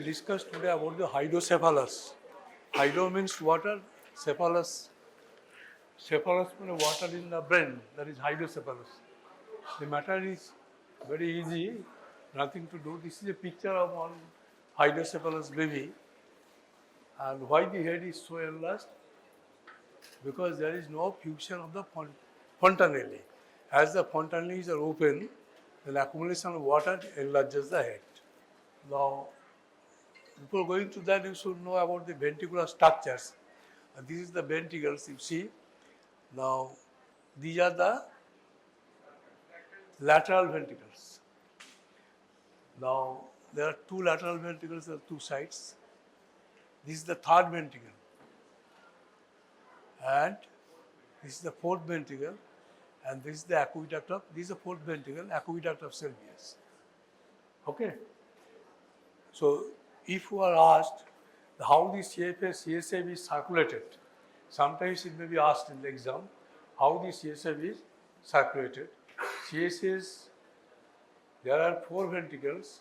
discuss today about the hydrocephalus. Hydro means water, cephalus. Cephalus means water in the brain, that is hydrocephalus. The matter is very easy, nothing to do. This is a picture of one hydrocephalus baby. And why the head is so enlarged? Because there is no fusion of the fontanelle. As the fontanelles are open, the accumulation of water enlarges the head. Now, before going to that, you should know about the ventricular structures. And this is the ventricles, you see. Now, these are the lateral ventricles. Now, there are two lateral ventricles on two sides. This is the third ventricle. And this is the fourth ventricle. And this is the aqueduct of, this is the fourth ventricle, aqueduct of Sylvius. Okay? So, if you are asked how the CSF is circulated, sometimes it may be asked in the exam, how the CSF is circulated. CSF, there are four ventricles,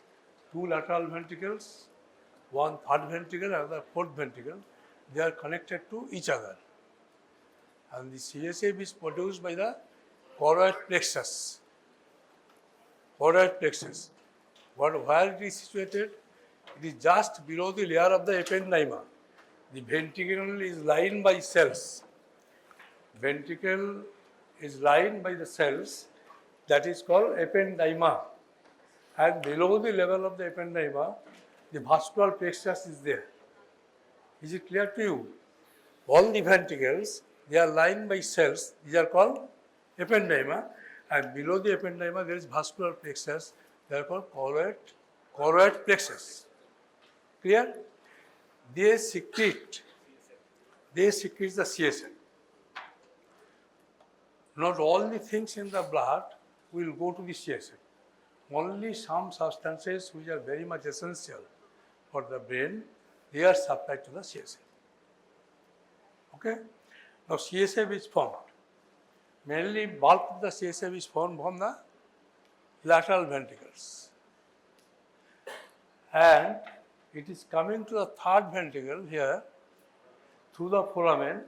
two lateral ventricles, one third ventricle, another fourth ventricle. They are connected to each other. And the CSF is produced by the choroid plexus. Choroid plexus. But where it is situated? It is just below the layer of the ependyma. The ventricle is lined by cells. Ventricle is lined by the cells that is called ependyma. And below the level of the ependyma, the vascular plexus is there. Is it clear to you? All the ventricles, they are lined by cells. These are called ependyma. And below the ependyma, there is vascular plexus. They are called choroid plexus. Clear? They secrete the CSF. Not all the things in the blood will go to the CSF. Only some substances which are very much essential for the brain, they are supplied to the CSF. Okay? Now CSF is formed. Mainly bulk of the CSF is formed from the lateral ventricles. And it is coming to the third ventricle here through the foramen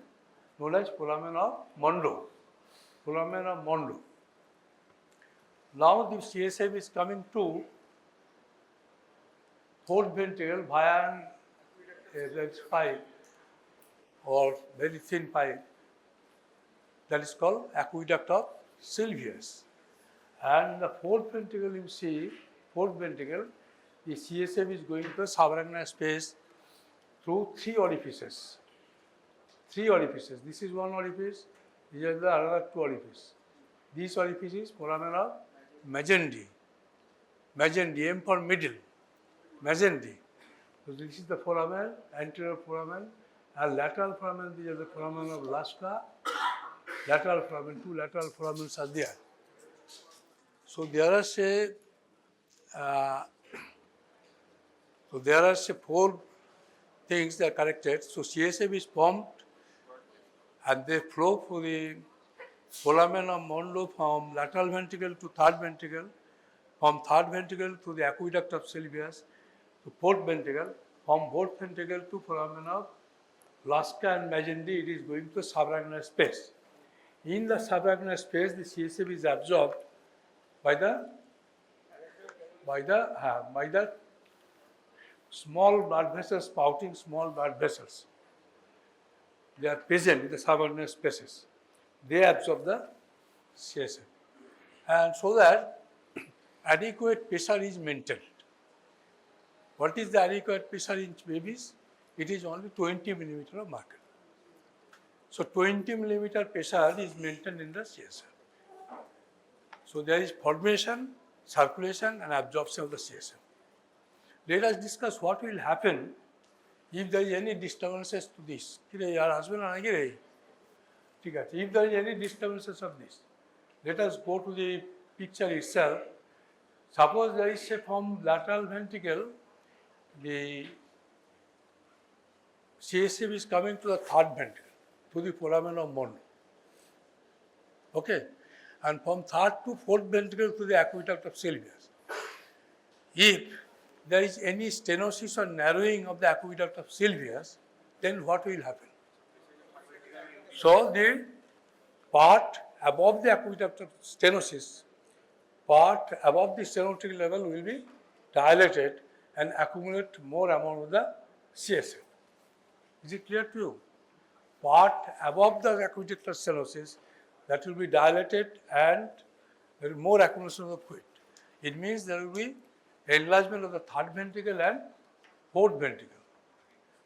known as foramen of Mondo. Foramen of Mondo. Now the CSF is coming to fourth ventricle via a pipe or very thin pipe that is called aqueduct of Sylvius. And the fourth ventricle, you see, fourth ventricle, the CSF is going to the subarachnoid space through three orifices. Three orifices. This is one orifice, these are the other two orifices. This orifice is foramen of Magendie. Magendie, M for middle. Magendie. So this is the foramen, anterior foramen, and lateral foramen, these are the foramen of Laska. Lateral foramen, two lateral foramens are there. So there are say four things that are connected. So CSF is formed and they flow through the foramen of Mondo from lateral ventricle to third ventricle, from third ventricle to the aqueduct of Sylvius to fourth ventricle, from fourth ventricle to foramen of Laska and Magendie, it is going to subarachnoid space. In the subarachnoid space, the CSF is absorbed by the small blood vessels, spouting small blood vessels. They are present in the subarachnoid spaces. They absorb the CSF. And so that adequate pressure is maintained. What is the adequate pressure in babies? It is only 20 millimeter of mercury. So 20 millimeter pressure is maintained in the CSF. So there is formation, circulation and absorption of the CSF. Let us discuss what will happen if there is any disturbances to this. If there is any disturbances of this, let us go to the picture itself. Suppose there is a from lateral ventricle, the CSF is coming to the third ventricle, to the foramen of Mondo. Okay? And from third to fourth ventricle to the aqueduct of Sylvius. If there is any stenosis or narrowing of the aqueduct of Sylvius, then what will happen? So the part above the aqueduct of stenosis, part above the stenotic level will be dilated and accumulate more amount of the CSF. Is it clear to you? Part above the aqueduct of stenosis, that will be dilated and there will be more accumulation of the fluid. It means there will be enlargement of the third ventricle and fourth ventricle.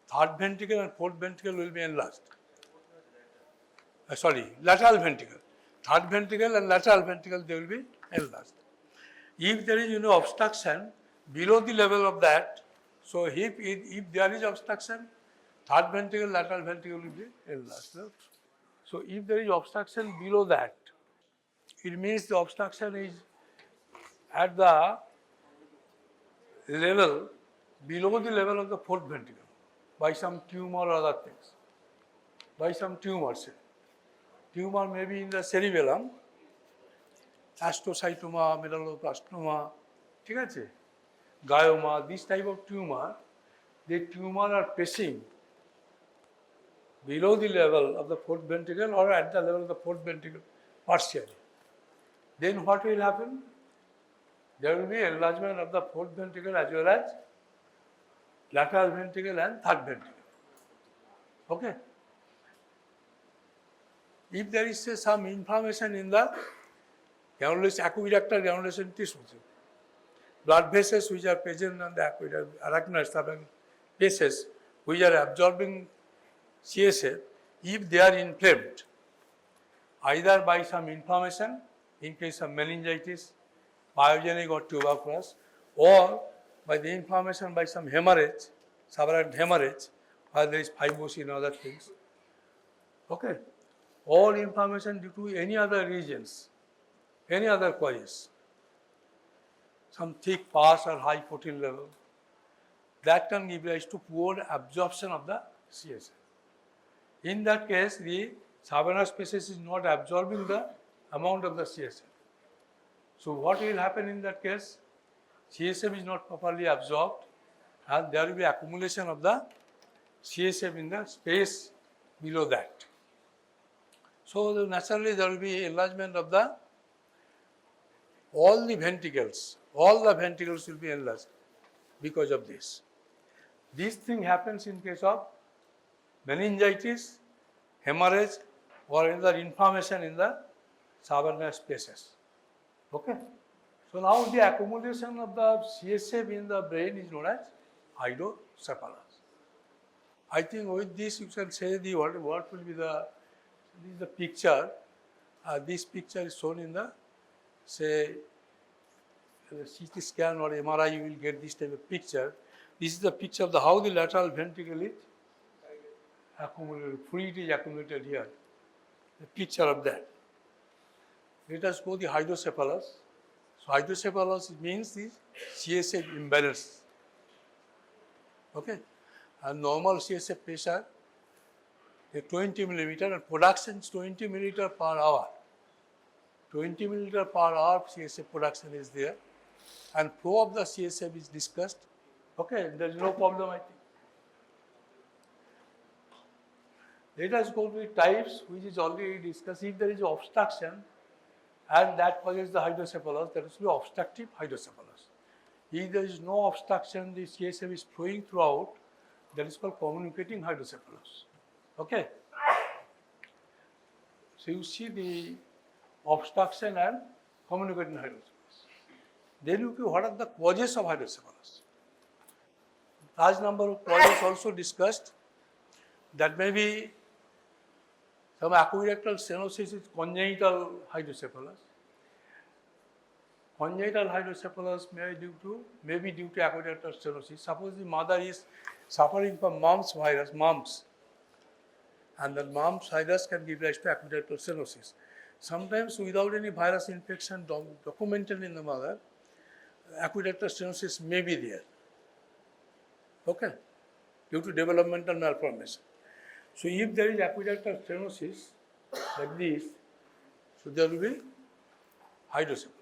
Third ventricle and fourth ventricle will be enlarged. Lateral ventricle. Third ventricle and lateral ventricle, they will be enlarged. If there is obstruction below the level of that, so if there is obstruction, third ventricle, lateral ventricle will be enlarged. So if there is obstruction below that, it means the obstruction is at the level below the level of the fourth ventricle by some tumor or other things. By some tumor, say. Tumor may be in the cerebellum, astrocytoma, medulloblastoma, ঠিক আছে? Glioma, this type of tumor, the tumor are pressing below the level of the fourth ventricle or at the level of the fourth ventricle partially. Then what will happen? There will be enlargement of the fourth ventricle as well as lateral ventricle and third ventricle. Okay? If there is some inflammation in the aqueductal granulation tissues, blood vessels which are present on the arachnoid spaces which are absorbing CSF, if they are inflamed, either by some inflammation in case of meningitis, pyogenic or tuberculosis, or by the inflammation by some hemorrhage, subarachnoid hemorrhage, or there is fibrosis and other things. Okay? Or inflammation due to any other regions, any other causes, some thick pus or high protein level, that can give rise to poor absorption of the CSF. In that case, the savanna species is not absorbing the amount of the CSF. So what will happen in that case? CSF is not properly absorbed and there will be accumulation of the CSF in the space below that. So naturally there will be enlargement of all the ventricles will be enlarged because of this. This thing happens in case of meningitis, hemorrhage or other inflammation in the subarachnoid spaces. Okay? So now the accumulation of the CSF in the brain is known as hydrocephalus. I think with this you can say what will be this is the picture. This picture is shown in the, say, CT scan or MRI, you will get this type of picture. This is the picture of how the lateral ventricle is accumulated, fluid is accumulated here. The picture of that. Let us go the hydrocephalus. So hydrocephalus means the CSF imbalance. Okay? And normal CSF pressure is 20 millimeter and production is 20 milliliter per hour. 20 milliliter per hour CSF production is there and flow of the CSF is discussed. Okay, there is no problem, I think. Let us go to the types which is already discussed. If there is obstruction and that causes the hydrocephalus, that is obstructive hydrocephalus. If there is no obstruction, the CSF is flowing throughout, that is called communicating hydrocephalus. Okay? So you see the obstruction and communicating hydrocephalus. Then you see what are the causes of hydrocephalus. Large number of causes also discussed. That may be some aqueductal stenosis is congenital hydrocephalus. Congenital hydrocephalus may be due to aqueductal stenosis. Suppose the mother is suffering from mumps virus, mumps, and the mumps virus can give rise to aqueductal stenosis. Sometimes without any virus infection documented in the mother, aqueductal stenosis may be there. Okay? Due to developmental malformation. So if there is aqueductal stenosis like this, so there will be hydrocephalus.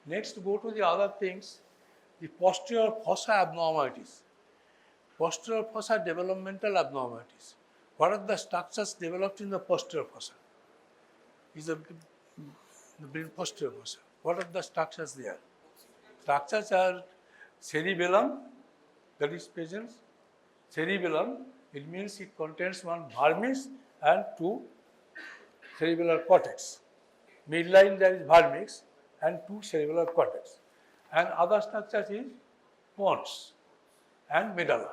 Next, go to the other things. the posterior fossa abnormalities. Posterior fossa developmental abnormalities. What are the structures developed in the posterior fossa? Is the brain posterior fossa. What are the structures there? Structures are cerebellum, that is present. Cerebellum, it means it contains one vermis and two cerebellar cortex. Midline there is vermis and two cerebellar cortex. And other structures is pons and medulla.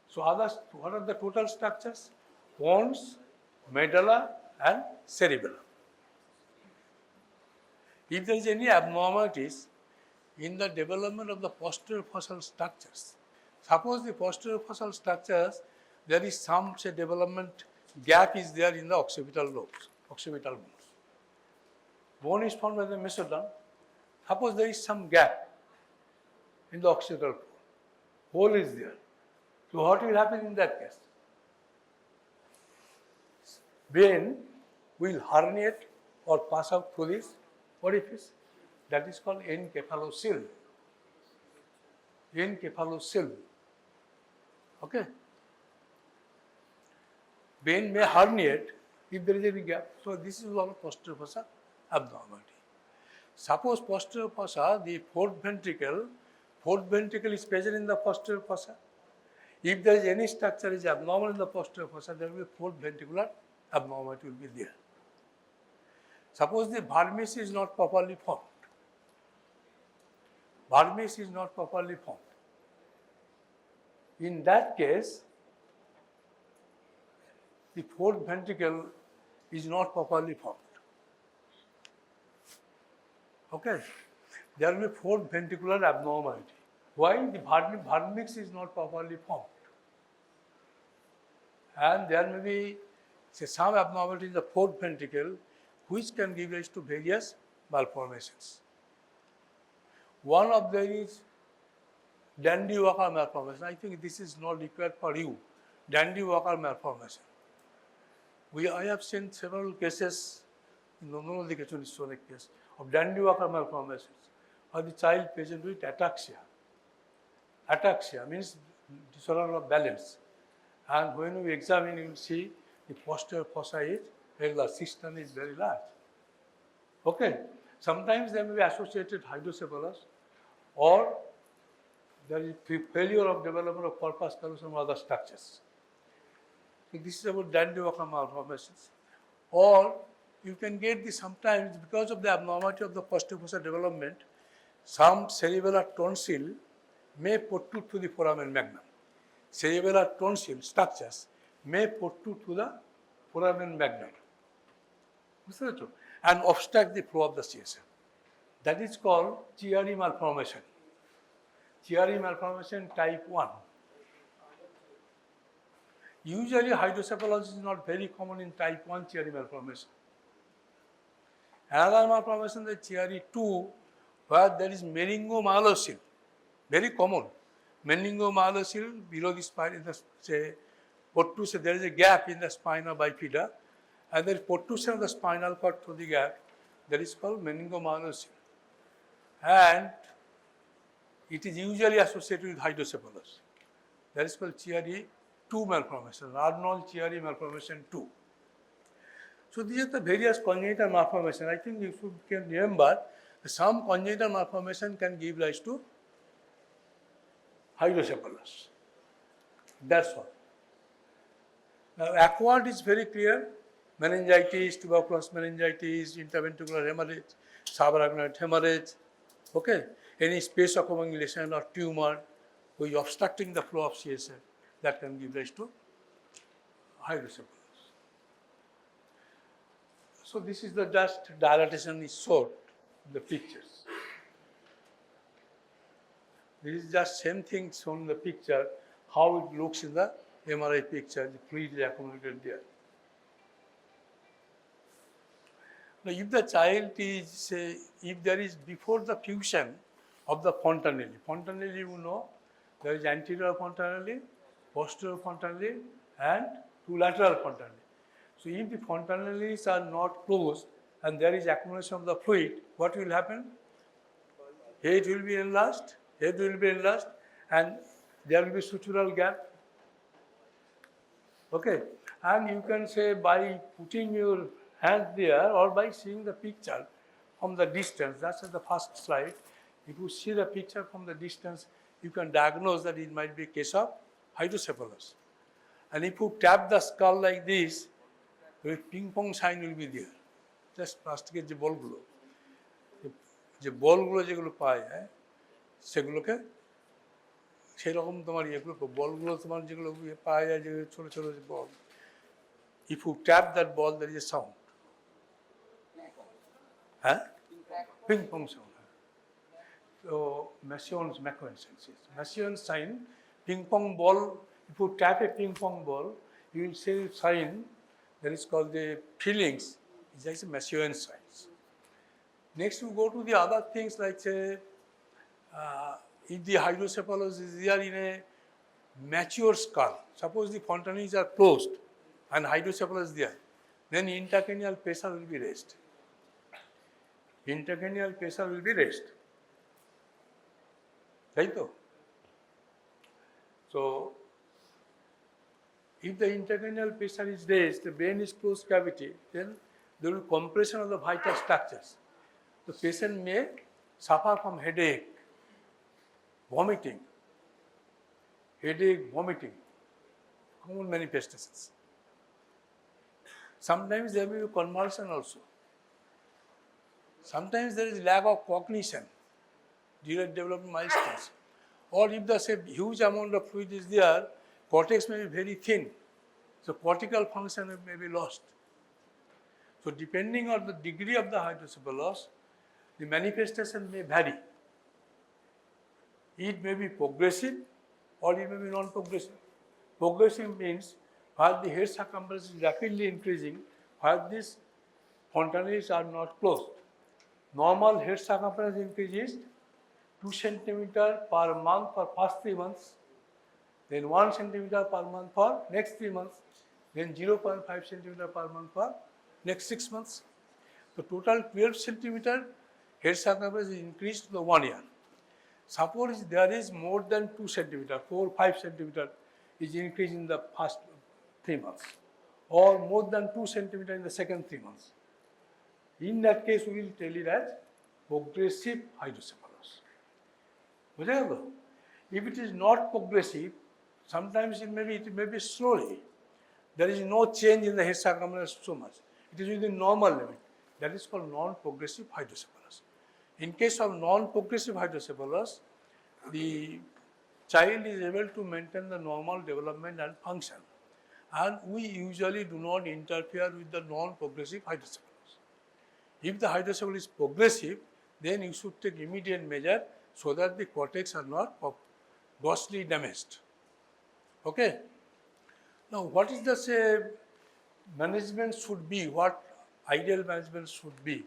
So what are the total structures? Pons, medulla and cerebellum. If there is any abnormalities in the development of the posterior fossal structures, suppose the posterior fossal structures, there is some development gap is there in the occipital lobes, occipital bones. Bone is formed by the mesoderm. Suppose there is some gap in the occipital bone, hole is there. So what will happen in that case? Vein will herniate or pass out through this orifice. That is called encephalocele. Encephalocele. Okay. Vein may herniate if there is any gap. So this is one posterior fossa abnormality. Suppose posterior fossa, the fourth ventricle is present in the posterior fossa. If there is any structure is abnormal in the posterior fossa, there will be fourth ventricular abnormality will be there. Suppose the vermis is not properly formed. Vermis is not properly formed. In that case, the fourth ventricle is not properly formed. Okay, there will be fourth ventricular abnormality. Why? The vermis is not properly formed. And there may be some abnormality in the fourth ventricle which can give rise to various malformations. One of them is Dandy-Walker malformation. I think this is not required for you. Dandy-Walker malformation. I have seen several cases in the neurological historic case of Dandy-Walker malformations, or the child present with ataxia. Ataxia means disorder of balance. And when we examine, you will see the posterior fossa is very large, cistern is very large. Okay. Sometimes they may be associated hydrocephalus, or there is failure of development of corpus callosum or other structures. So this is about Dandy-Walker malformations. Or you can get this sometimes because of the abnormality of the posterior fossa development, some cerebellar tonsil may protrude to the foramen magnum. Cerebellar tonsil structures may protrude to the foramen magnum and obstruct the flow of the CSF. That is called Chiari malformation. Chiari malformation type 1. Usually hydrocephalus is not very common in type 1 Chiari malformation. Another malformation is Chiari 2, where there is meningomyelocele, very common. Meningomyelocele below the spine, in the protrusion, there is a gap in the spina bifida, and there is protrusion of the spinal cord through the gap. That is called meningomyelocele. And it is usually associated with hydrocephalus. That is called Chiari 2 malformation, Arnold Chiari malformation 2. So these are the various congenital malformations. I think if you can remember, some congenital malformation can give rise to hydrocephalus. That's all. Now acquired is very clear. Meningitis, tuberculous meningitis, interventricular hemorrhage, subarachnoid hemorrhage. Okay. Any space occupying lesion or tumor which is obstructing the flow of CSF, that can give rise to hydrocephalus. So this is the just dilatation is showed in the pictures. This is just same thing shown in the picture, how it looks in the MRI picture, the fluid is accumulated there. Now if the child is, if there is before the fusion of the fontanelle, you know, there is anterior fontanelle, posterior fontanelle and two lateral fontanelle. So if the fontanelles are not closed and there is accumulation of the fluid, what will happen? Head will be enlarged head will be enlarged, and there will be sutural gap. Okay, and you can say by putting your hand there or by seeing the picture from the distance, that's the first slide. If you see the picture from the distance, you can diagnose that it might be a case of hydrocephalus. And if you tap the skull like this, the ping pong sign will be there. Just প্লাস্টিকের যে বলগুলো, যেগুলো পায়, সেগুলোকে সেরকম তোমার ইয়েগুলো বলগুলো তোমার যেগুলো পাওয়া যায়, যে ছোটো ছোটো বল, if you tap that ball there is a sound. Ping pong sound. So Massillon's sign, ping pong ball, if you tap a ping pong ball, you will see a sign that is called the feelings. It's like a Massillon's signs. Next we go to the other things like say, if the hydrocephalus is there in a mature skull, suppose the fontanelles are closed and hydrocephalus is there, then intracranial pressure will be raised. Intracranial pressure will be raised. Right? So, if the intracranial pressure is raised, the brain is closed cavity, then there will be compression of the vital structures. The patient may suffer from headache, vomiting, common manifestations. Sometimes there may be convulsion also. Sometimes there is lack of cognition during development milestones. Or if the say, huge amount of fluid is there, cortex may be very thin, so cortical function may be lost. So depending on the degree of the hydrocephalus, the manifestation may vary. It may be progressive or it may be non-progressive. Progressive means while the head circumference is rapidly increasing, while these fontanelles are not closed. Normal head circumference increase is 2 centimeter per month for first 3 months, then 1 centimeter per month for next 3 months, then 0.5 centimeter per month for next 6 months. So total 12 centimeter head circumference is increased to the 1 year. Suppose there is more than 2 centimeter, 4-5 centimeter is increased in the first 3 months, or more than 2 centimeter in the second 3 months. In that case, we will tell it as progressive hydrocephalus. If it is not progressive, sometimes it may be slowly. There is no change in the head circumference so much. It is within normal limit. That is called non-progressive hydrocephalus. In case of non-progressive hydrocephalus, the child is able to maintain the normal development and function. And we usually do not interfere with the non-progressive hydrocephalus. If the hydrocephalus is progressive, then you should take immediate measure so that the cortex are not grossly damaged. Okay? Now, what is the say management should be? What ideal management should be?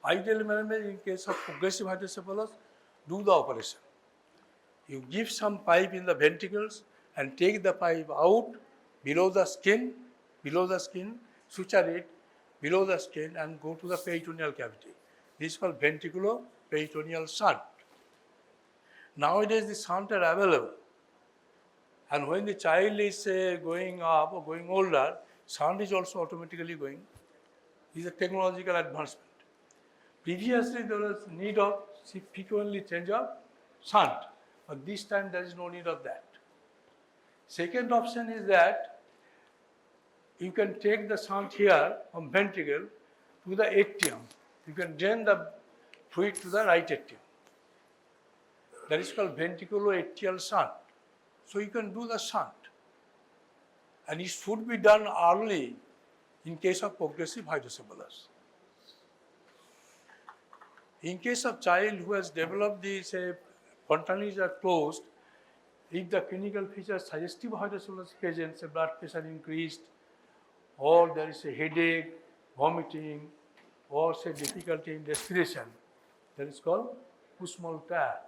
Ideal management in case of progressive hydrocephalus, do the operation. You give some pipe in the ventricles and take the pipe out below the skin, suture it below the skin and go to the peritoneal cavity. This is called ventriculo-peritoneal shunt. Nowadays, the shunt are available. And when the child is going up or going older, shunt is also automatically going. This is a technological advancement. Previously, there was need of frequently change of shunt, but this time there is no need of that. Second option is that you can take the shunt here from ventricle to the atrium. You can drain the fluid to the right atrium. That is called ventriculo-atrial shunt. So you can do the shunt. And it should be done early in case of progressive hydrocephalus. In case of child who has developed these fontanelles are closed, if the clinical features suggestive hydrocephalus present, say blood pressure increased, or there is a headache, vomiting, or say difficulty in respiration, that is called Kussmaul triad.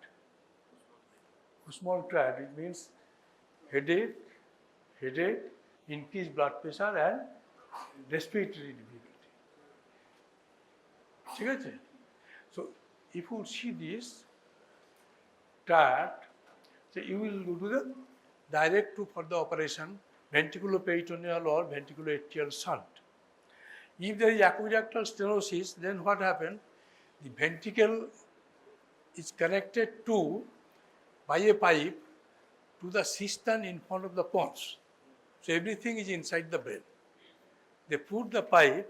Kussmaul triad, it means headache, increased blood pressure and respiratory difficulty. So if you see this, tract, so you will do the direct to for the operation ventriculoperitoneal or ventriculoatrial shunt. If there is aqueductal stenosis, then what happens? The ventricle is connected to by a pipe to the cistern in front of the pons. So everything is inside the brain. They put the pipe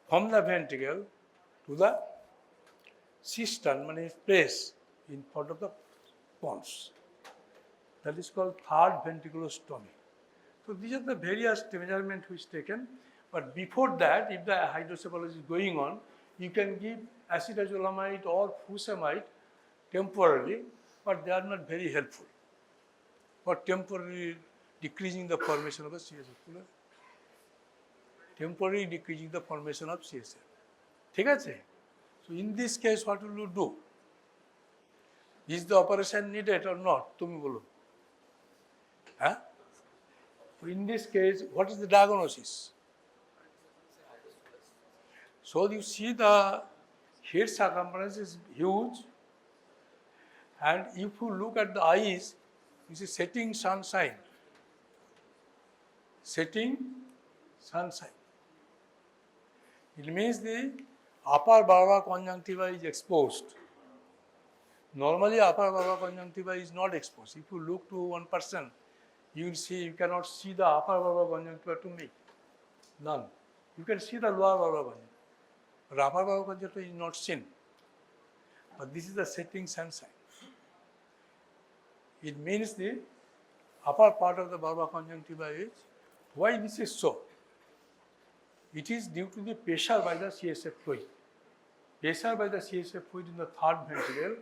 from the ventricle to the cistern, means place in front of the pons. That is called third ventriculostomy. So these are the various measurements which taken. But before that, if the hydrocephalus is going on, you can give acetazolamide or fusamide temporarily, but they are not very helpful for temporarily decreasing the formation of the CSF. Temporarily decreasing the formation of CSF. ঠিক আছে? So in this case, what will you do? Is the operation needed or not? তুমি বলো. Huh? In this case, what is the diagnosis? So you see the head circumference is huge, and if you look at the eyes, you see setting sunshine. Setting sunshine. It means the upper barba conjunctiva is exposed. Normally, upper barba conjunctiva is not exposed. If you look to one person, you will see, you cannot see the upper barba conjunctiva to me. None. You can see the lower barba conjunctiva. But upper barba conjunctiva is not seen. But this is the setting sunshine. It means the upper part of the barba conjunctiva is, why this is so? It is due to the pressure by the CSF fluid. Pressure by the CSF fluid in the third ventricle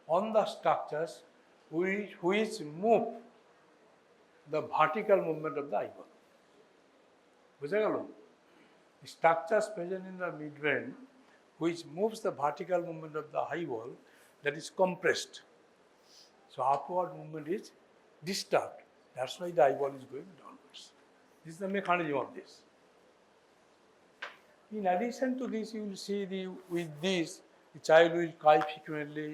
on the structures which move the vertical movement of the eyeball. বুঝা গেল? Structures present in the midbrain which moves the vertical movement of the eyeball, that is compressed. So upward movement is disturbed. That's why the eyeball is going downwards. This is the mechanism of this. In addition to this, you will see with this, the child will cry frequently,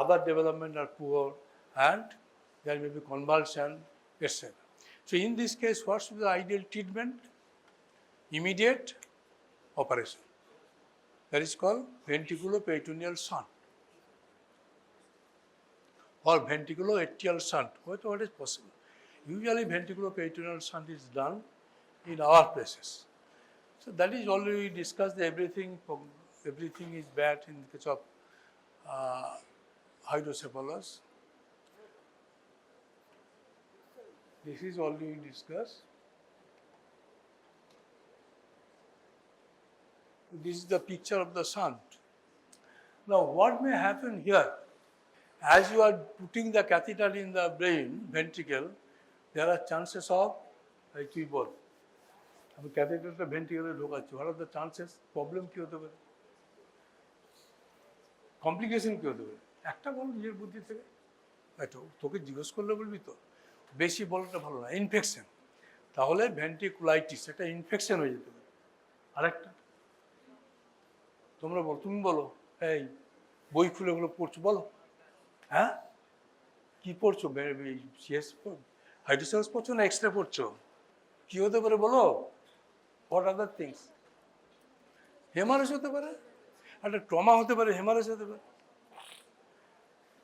other development are poor, and there may be convulsion, etc. So in this case, what should be the ideal treatment? Immediate operation. That is called ventriculoperitoneal shunt or ventriculoatrial shunt. What is possible? Usually ventriculoperitoneal shunt is done in our places. So that is already discussed. Everything is bad in the case of hydrocephalus. This is already discussed. This is the picture of the shunt. Now, what may happen here? As you are putting the catheter in the brain, ventricle, there are chances of ball. আমি ক্যাথেটারটা ভেন্ট্রিকুলে ঢোকাচ্ছি, what are the chances? Problem কী হতে পারে? Complication কী হতে পারে? একটা বল নিজের বুদ্ধি থেকে, এটা তোকে জিজ্ঞেস করলে বলবি তো, বেশি বলাটা ভালো না, ইনফেকশন। তাহলে ভেন্ট্রিকুলাইটিস, একটা ইনফেকশন হয়ে যেতে পারে। আরেকটা তোমরা বলো, তুমি বলো, এই বই খুলে ওগুলো পড়ছো, বলো হ্যাঁ কী পড়ছো? সিএস হাইড্রোসেলস পড়ছো না এক্সরে পড়ছো? কী হতে পারে বলো? What other things? হেমারেজ হতে পারে, একটা ট্রমা হতে পারে, হেমারেজ হতে পারে।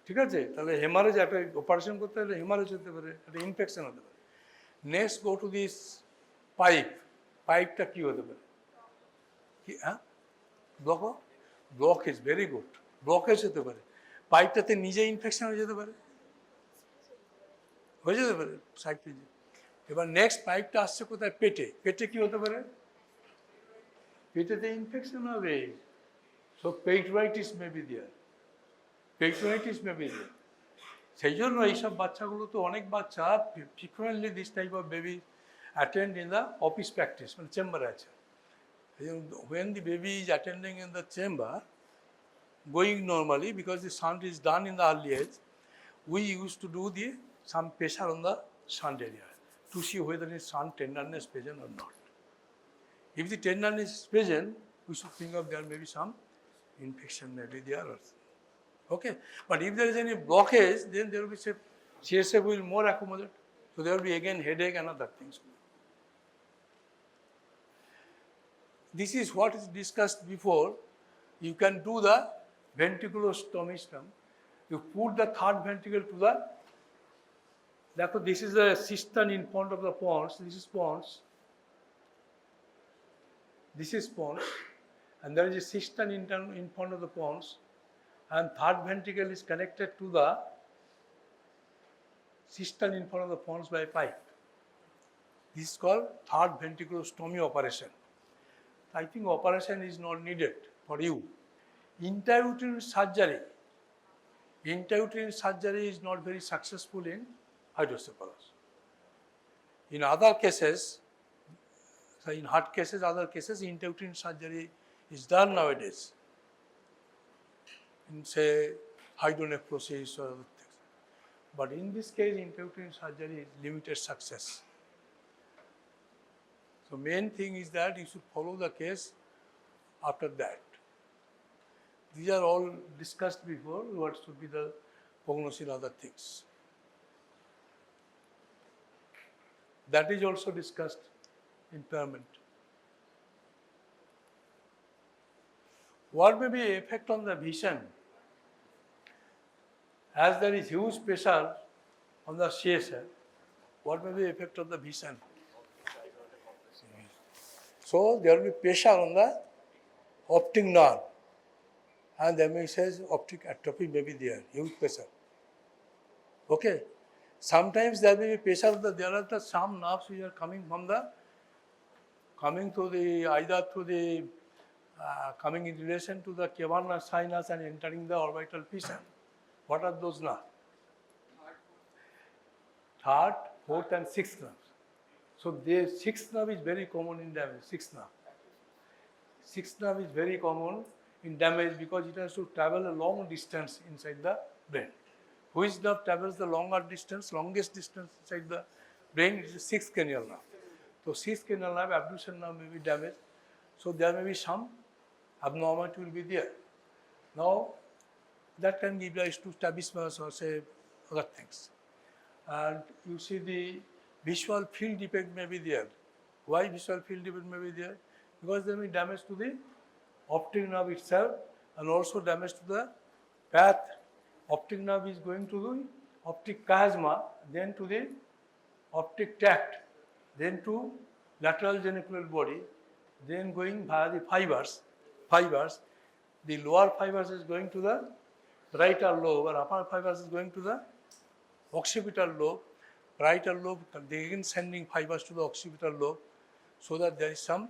ঠিক আছে, তাহলে হেমারেজ, একটা অপারেশন করতে হলে হেমারেজ হতে পারে, একটা ইনফেকশন হতে পারে। Next go to this pipe. পাইপটা কী হতে পারে? কি হ্যাঁ ব্লকেজ, ভেরি গুড, ব্লকেজ হতে পারে। পাইপটাতে নিজে ইনফেকশন হয়ে যেতে পারে, সাইড পেজে। এবার নেক্সট পাইপটা আসছে কোথায়? পেটে। পেটে কি হতে পারে? পেটেতে ইনফেকশন হবে। So peritonitis may be there, peritonitis may be there. সেই জন্য এইসব বাচ্চাগুলো তো, অনেক বাচ্চা frequently this type of baby attend in the office practice, মানে চেম্বারে আছে। When the baby is attending in the chamber, going normally, because the shunt is done in the early age, we used to do some pressure on the shunt area to see whether the shunt tenderness present or not. If the tenderness is present, we should think of there may be some infection may be there. Okay, but if there is any blockage, then there will be CSF will more accumulate. So there will be again headache and other things. This is what is discussed before. You can do the ventriculostomy system. You put the third ventricle to the. Therefore, this is the cistern in front of the pons. This is pons. This is pons, and there is a cistern in front of the pons, and third ventricle is connected to the cistern in front of the pons by a pipe. This is called third ventriculostomy operation. I think operation is not needed for you. Intrauterine surgery is not very successful in hydrocephalus. In other cases, so in heart cases, other cases, intrauterine surgery is done nowadays. In say hydronephrosis or other things. But in this case, intrauterine surgery is limited success. So main thing is that you should follow the case after that. These are all discussed before, what should be the prognosis and other things. That is also discussed. Impairment. What may be effect on the vision? As there is huge pressure on the CSF, what may be effect on the vision? So there will be pressure on the optic nerve, and there may say optic atrophy may be there, huge pressure. Okay. Sometimes there may be pressure. There are some nerves which are coming coming in relation to the cavernous sinus and entering the orbital fissure. What are those nerves? Third, fourth, and sixth nerves. So the sixth nerve is very common in damage. Sixth nerve is very common in damage because it has to travel a long distance inside the brain. Which nerve travels the longest distance inside the brain? It is the sixth cranial nerve. So sixth cranial nerve, abduction nerve may be damaged. So there may be some abnormality will be there. Now that can give rise to strabismus or say other things. And you see the visual field defect may be there. Why visual field defect may be there? Because there may be damage to the optic nerve itself and also damage to the path. Optic nerve is going to the optic chiasma, then to the optic tract, then to lateral geniculate body, then going via the fibers. The lower fibers is going to the parietal lobe, or upper fibers is going to the occipital lobe. Parietal lobe, they again sending fibers to the occipital lobe, so that there is some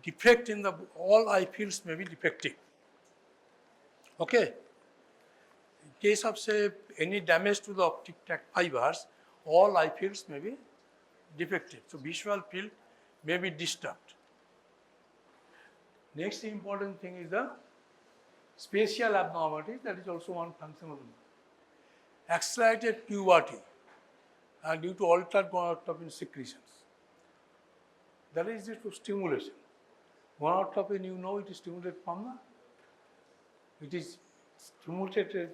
defect in the, all eye fields may be defective. Okay. In case of say any damage to the optic tract fibers, all eye fields may be defective. So visual field may be disturbed. Next important thing is the spatial abnormality. That is also one function of the nerve. Accelerated puberty due to altered gonadotropin secretions. That is due to stimulation. Gonadotropin, you know, it is stimulated from the, it is stimulated,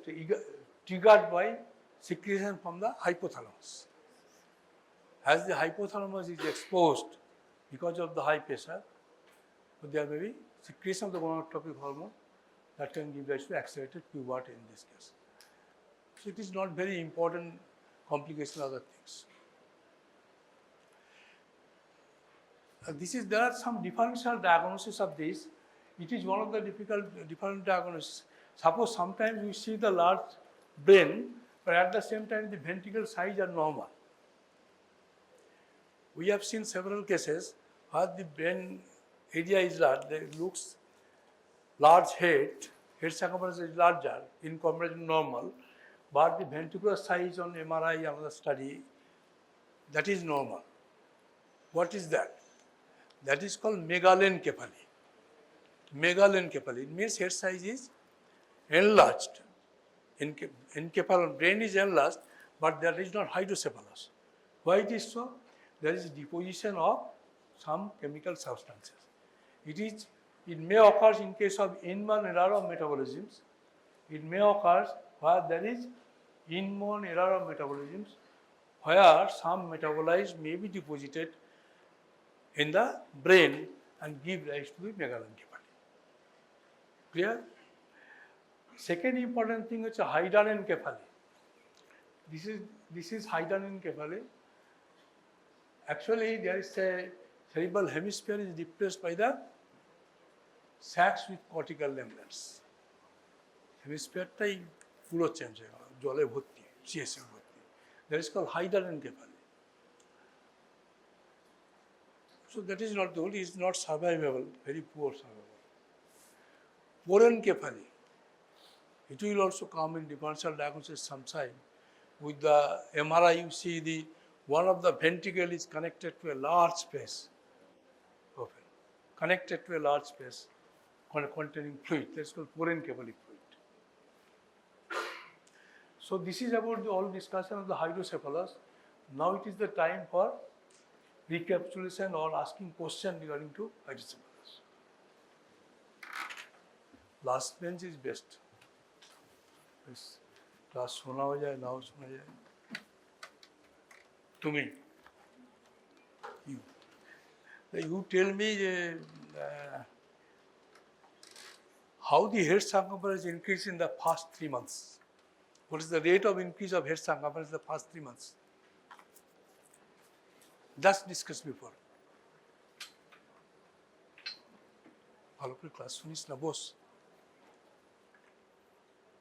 triggered by secretion from the hypothalamus. As the hypothalamus is exposed because of the high pressure, so there may be secretion of the gonadotropic hormone that can give rise to accelerated puberty in this case. So it is not very important complication of other things. There are some differential diagnosis of this. It is one of the different diagnoses. Suppose sometimes we see the large brain, but at the same time the ventricle size are normal. We have seen several cases where the brain area is large, it looks large head circumference is larger in comparison to normal, but the ventricular size on MRI, another study, that is normal. What is that? That is called megalencephaly. Megalencephaly, it means head size is enlarged. Encephalon, brain is enlarged, but there is not hydrocephalus. Why it is so? There is deposition of some chemical substances. It may occur in case of in-man error of metabolisms, It may occur where there is inborn error of metabolism, where some metabolites may be deposited in the brain and give rise to the megalencephaly. Clear? Second important thing is hydrocephalus. This is hydrocephalus. Actually, there is a cerebral hemisphere is replaced by the sacs with cortical lamellars. হেমিস্ফিয়ারটাই পুরো change হয়ে গেল, জলে ভর্তি, CSA ভর্তি। That is called হাইড্রোcephalus. So that is not good, it is not survivable, very poor survival. Porencephaly, it will also come in differential diagnosis sometime. With the MRI, you see the one of the ventricle is connected to a large space, open, connected to a large space containing fluid. That's called porencephaly fluid. So this is about the all discussion of the hydrocephalus. Now it is the time for recapitulation or asking question regarding to hydrocephalus. Last bench is best. Class shona ho jaye, now shona jaye. To me, you tell me how the head circumference increased in the past 3 months. What is the rate of increase of head circumference in the past 3 months? Just discussed before. ভালো করে class শুনিস না, বস।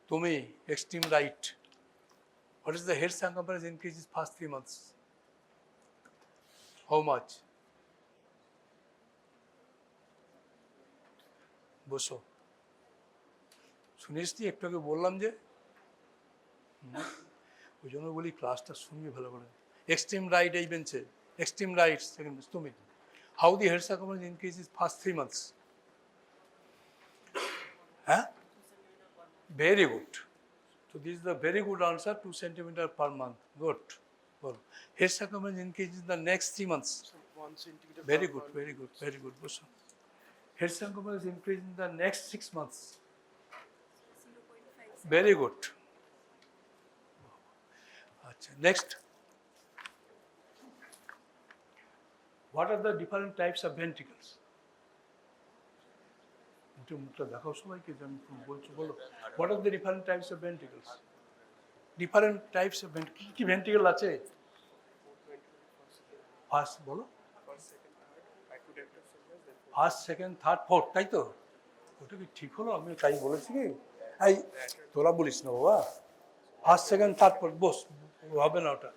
তুমি extreme right. What is the head circumference increase in past 3 months? How much? বসো। শুনিস নি, একটু আগে বললাম যে, ওই জন্য বলি ক্লাসটা শুনবি ভালো করে। এক্সট্রিম রাইট এই বেঞ্চে, এক্সট্রিম রাইট সেকেন্ড বেঞ্চ তুমি। How the head circumference increase is first 3 months? হ্যাঁ, very good. So this is the very good answer, 2 centimeter per month. Good. বলো, head circumference increase in the next 3 months? 1 centimeter. Very good, very good, very good. বসো। Head circumference increase in the next 6 months? 0.5. Very good. Next, what are the different types of ventricles? What are the different types of ventricles? Different types of ventricles. কি ventricle আছে? First বলো। First, second, third, fourth, তাই তো? ওটা কি ঠিক হলো? আমি তাই বলেছি কি? এই তোরা বলিস না বাবা। First, second, third, fourth, বস। হবে না ওটা।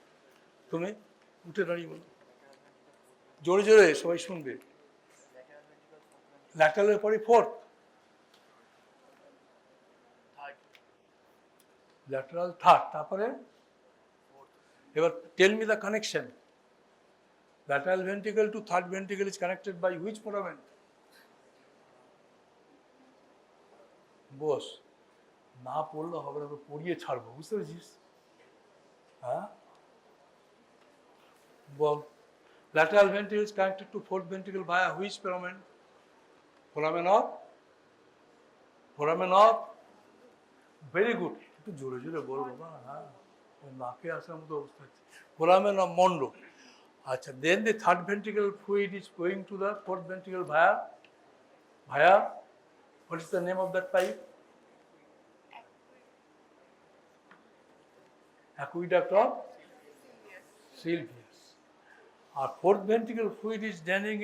তুমি উঠে দাঁড়িয়ে বলো, জোরে জোরে সবাই শুনবে। ল্যাটারালের পরে ফোর্থ, ল্যাটারাল থার্ড, তারপরে এবার tell me the connection. Lateral ventricle to third ventricle is connected by which foramen? Boss, না পড়লে হবে না, পড়িয়ে ছাড়বো, বুঝতে পেরেছিস? হ্যাঁ বল। Lateral ventricle is connected to fourth ventricle via which foramen? Foramen of very good. একটু জোরে জোরে বল বাবা। হ্যাঁ, নাকে আসার মতো অবস্থা হচ্ছে। Foramen of Monroe. আচ্ছা, then the third ventricle fluid is going to the fourth ventricle via what is the name of that pipe? Aqueduct of Sylvius. Our fourth ventricle fluid is draining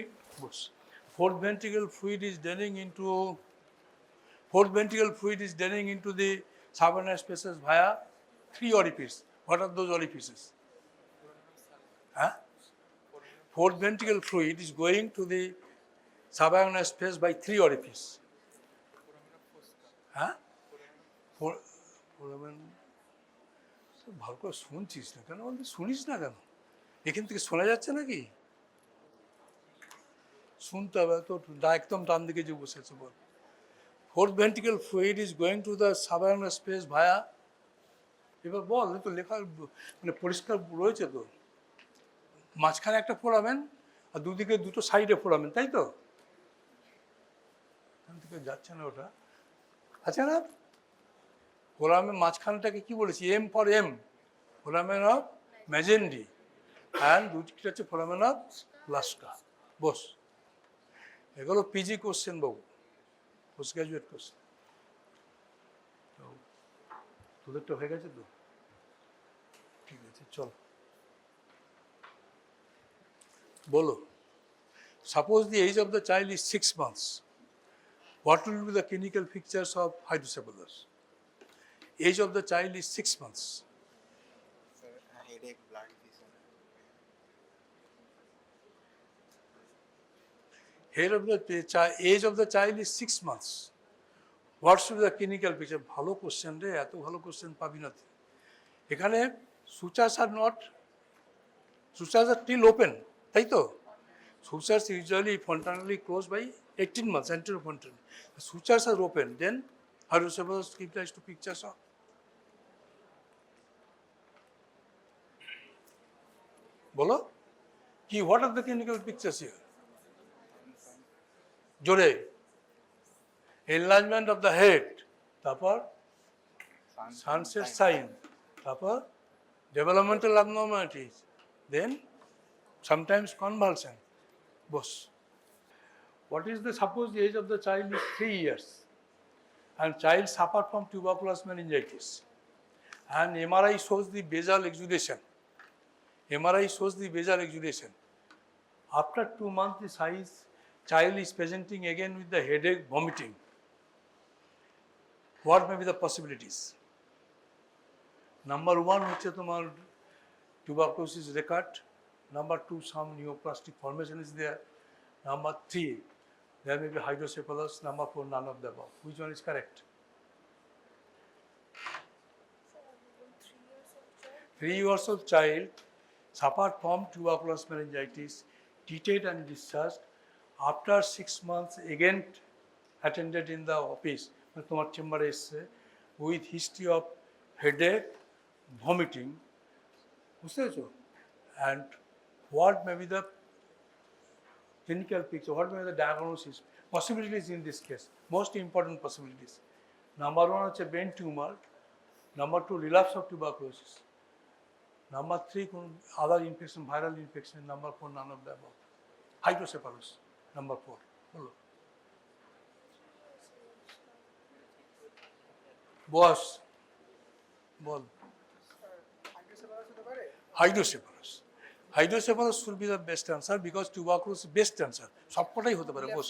into the subacqueous spaces via 3 orifices. What are those orifices? Fourth ventricle fluid is going to the subacqueous space by 3 orifices. Foramen. ভালো করে শুনছিস না কেন? শুনিস না কেন? এখান থেকে শোনা যাচ্ছে নাকি? শুনতে হবে তো, একদম ডান দিকে যে বসেছে বল। Fourth ventricle fluid is going to the subarachnoid space via, এবার বল, তো লেখা মানে পরিষ্কার রয়েছে তো। মাঝখানে একটা ফোরামেন আর দুদিকে দুটো সাইডে ফোরামেন, তাই তো? এখান থেকে যাচ্ছে না ওটা, আছে না? ফোরামের মাঝখানটাকে কি বলেছি? M for M, foramen of Magendie, and দুইটা হচ্ছে ফোরামেন অফ লাস্কা। বস, এগুলো পিজি কোশ্চেন বাবু, পোস্ট গ্রাজুয়েট কোশ্চেন। তোদেরটা হয়ে গেছে তো? ঠিক আছে, চল বলো। Suppose the age of the child is 6 months. What will be the clinical features of hydrocephalus? Age of the child is 6 months. Sir, headache, blood vision. Age of the child is 6 months. What should be the clinical picture? ভালো question রে, এত ভালো question পাবি না। এখানে sutures are not, sutures are still open, তাই তো? Sutures usually fontanally closed by 18 months, anterofontanal. The sutures are open, then hydrocephalus give rise to pictures of. বলো কি, what are the clinical pictures here? জোরে। enlargement of the head, তারপর sunset sign, তারপর developmental abnormalities, then sometimes convulsion. Boss, what is the, suppose the age of the child is 3 years and child suffered from tuberculous meningitis and MRI shows the basal exudation. MRI shows the basal exudation. After 2 months the size child is presenting again with the headache, vomiting. What may be the possibilities? Number 1 হচ্ছে তোমার tuberculosis record. Number 2, some neoplastic formation is there. Number 3, there may be hydrocephalus. Number 4, none of the above. Which one is correct? 3 years old child suffered from tuberculous meningitis, treated and discharged. After 6 months, again attended in the office, তোমার চেম্বারে এসছে, with history of headache, vomiting. বুঝতে পেরেছো? And what may be the clinical picture, what may be the diagnosis, possibilities in this case, most important possibilities. Number 1 হচ্ছে brain tumor, number 2 relapse of tuberculosis, number 3 other infection, viral infection, number 4 none of the above. Hydrocephalus, number 4. বলো বস, বল। Hydrocephalus. Hydrocephalus should be the best answer because tuberculosis is best answer. সবকটাই হতে পারে বস,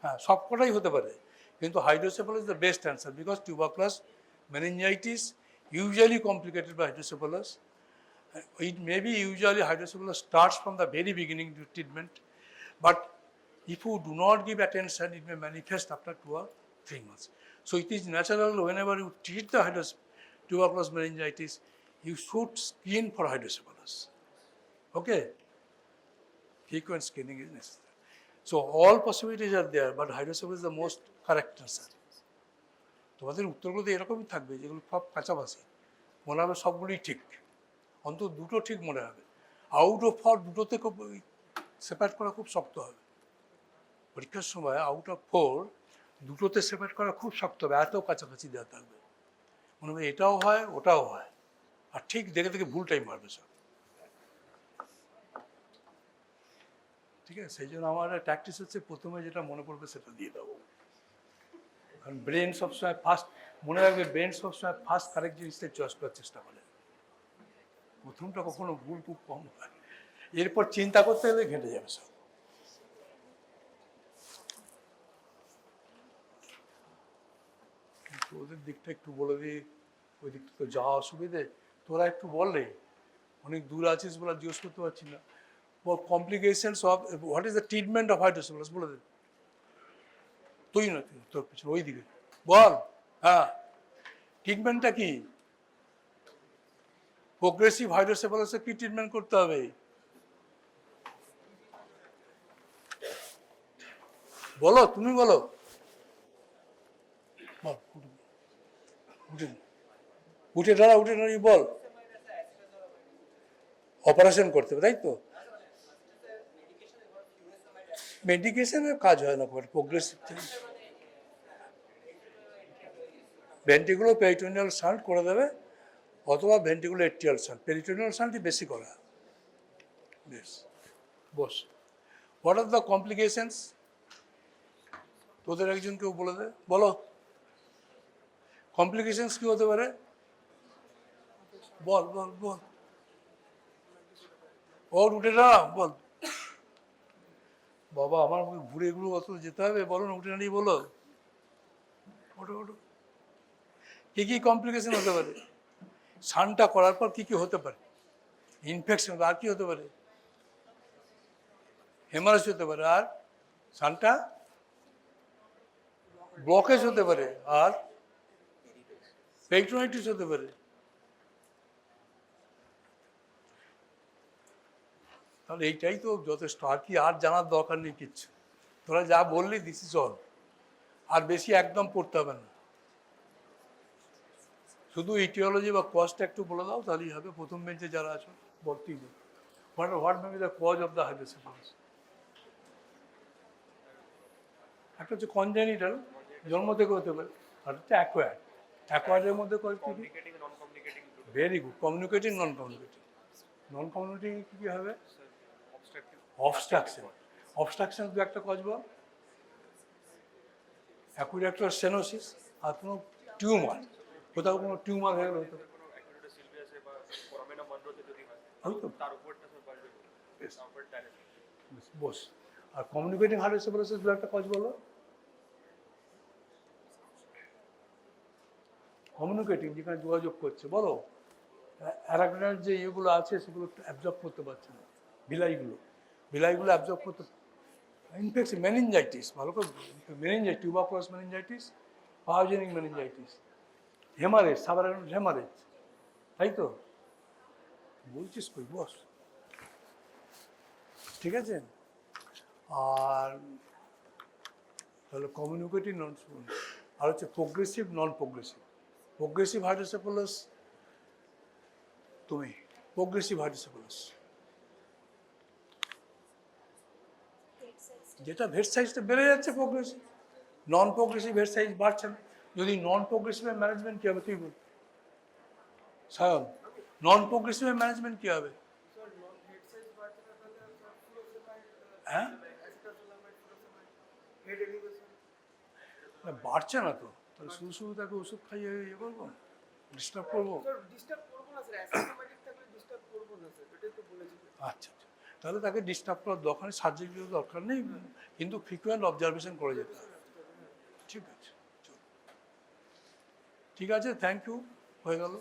হ্যাঁ সবকটাই হতে পারে, কিন্তু hydrocephalus is the best answer because tuberculous meningitis usually complicated by hydrocephalus. It may be usually hydrocephalus starts from the very beginning to treatment, but if you do not give attention, it may manifest after 2 or 3 months. So it is natural whenever you treat the tuberculous meningitis, you should screen for hydrocephalus. Okay? Frequent screening is necessary. So all possibilities are there, but hydrocephalus is the most correct answer. তোমাদের উত্তরগুলো তো এরকমই থাকবে, যেগুলো সব কাছাকাছি মনে হবে, সবগুলোই ঠিক, অন্তত দুটো ঠিক মনে হবে। আউট অফ 4 দুটোতে খুব সেপারেট করা খুব শক্ত হবে পরীক্ষার সময়। আউট অফ 4 দুটোতে সেপারেট করা খুব শক্ত হবে, এত কাছাকাছি দেওয়া থাকবে, মনে হবে এটাও হয় ওটাও হয়, আর ঠিক দেখে দেখে ভুল টাইম মারবে সব। ঠিক আছে, সেই জন্য আমার প্র্যাকটিস হচ্ছে প্রথমে যেটা মনে পড়বে সেটা দিয়ে দেবো, কারণ ব্রেন সবসময় ফার্স্ট মনে রাখবে, ব্রেন সবসময় ফার্স্ট কারেক্ট জিনিসটাই চয়েস করার চেষ্টা করে, প্রথমটা কখনো ভুল খুব কম হয়, এরপর চিন্তা করতে গেলে ঘেঁটে যাবে সব। ওদের দিকটা একটু বলে দিই, ওই দিকটা তো যাওয়া অসুবিধে, তোরা একটু বললে, অনেক দূর আছিস বলে জিজ্ঞেস করতে পারছি না। Complications of, what is the treatment of hydrocephalus বলে দে। তুই না, তুই তোর পিছনে ওই দিকে বল। হ্যাঁ, ট্রিটমেন্টটা কি? প্রোগ্রেসিভ হাইড্রোসেফালাসে কি ট্রিটমেন্ট করতে হবে? বলো, তুমি বলো। বল, উঠে উঠে দাঁড়া, উঠে দাঁড়িয়ে বল। অপারেশন করতে হবে, তাই তো? মেডিকেশনের কাজ হয় না, প্রোগ্রেসিভ ভেন্ট্রিকুলো পেরিটোনিয়াল শান্ট করে দেবে, অথবা ভেন্ট্রিকুলো এট্রিয়াল শান্ট। পেরিটোনিয়াল শান্টই বেশি করা। বেশ, boss. What are the complications? তোদের একজন কেউ বলে দে, বলো কমপ্লিকেশনস কি হতে পারে? বল বল বল, ওর উঠে না, বল। বাবা আমার ঘুরে ঘুরে অত যেতে হবে, বলো না, উঠে দাঁড়িয়ে বলো। ওঠো ওঠো। কী কী কমপ্লিকেশন হতে পারে? শানটা করার পর কী কী হতে পারে? ইনফেকশন, আর কি হতে পারে? হেমারেজ হতে পারে, আর শানটা ব্লকেজ হতে পারে, আর পেরিটোনাইটিস হতে পারে। তাহলে এইটাই তো যথেষ্ট, আর কি আর জানার দরকার নেই কিচ্ছু। তোরা যা বললি দিস ইজ অল, আর বেশি একদম পড়তে হবে না। শুধু ইটিওলজি বা কজটা একটু বলে দাও, তাহলেই হবে। প্রথম বেঞ্চে যারা আছো ভর্তি what may be the cause of the hydrocephalus? একটা হচ্ছে কনজেনিটাল, জন্ম থেকে হতে পারে, আর হচ্ছে অ্যাকোয়ার্ড। অ্যাকোয়ার্ডের মধ্যে কী কী? ভেরি গুড, কমিউনিকেটিং, নন কমিউনিকেটিং। নন কমিউনিকেটিং কী কী হবে? অবস্ট্রাকশন। অবস্ট্রাকশন দু একটা কজ বল। অ্যাকুইডাক্টাল স্টেনোসিস, আর কোনো টিউমার, কোথাও কোনো টিউমার হয়ে গেলে হতো। বস। আর কমিউনিকেটিং হাইড্রোসেফালাসের দু একটা কজ বলো। কমিউনিকেটিং, যেখানে যোগাযোগ করছে, বলো। অ্যারাকনাইড যে ইয়েগুলো আছে সেগুলো অ্যাবজর্ব করতে পারছে না, ভিলাইগুলো অ্যাবজর্ব করতে। ইনফেকশন, মেনিনজাইটিস, ভালো করে meningitis, tuberculous meningitis, pyogenic meningitis, haemorrhage, সাধারণ হেমারেজ, তাই তো বলছিস কই, বস। ঠিক আছে। আর তাহলে কমিউনিকেটিভ নন, আর হচ্ছে প্রোগ্রেসিভ, নন প্রোগ্রেসিভ। প্রোগ্রেসিভ হাইড্রোসেফালাস, তুমি প্রোগ্রেসিভ হাইড্রোসেফালাস যেটা ভেট সাইজটা বেড়ে যাচ্ছে, প্রোগ্রেসিভ। নন প্রোগ্রেসিভ ভেট সাইজ বাড়ছে না। যদি নন প্রোগ্রেসিভের ম্যানেজমেন্ট কী হবে তুই বল সায়ন? নন প্রোগ্রেসিভের ম্যানেজমেন্ট কী হবে? হ্যাঁ, বাড়ছে না তো, তাহলে শুধু শুধু তাকে ওষুধ খাইয়ে ইয়ে করবো, ডিস্টার্ব করবো? আচ্ছা আচ্ছা, তাহলে তাকে ডিস্টার্ব করার দরকার নেই, সার্জারির দরকার নেই, কিন্তু ফ্রিকুয়েন্ট অবজারভেশন করে যেতে হবে। ঠিক আছে, ঠিক আছে, থ্যাংক ইউ, হয়ে গেল।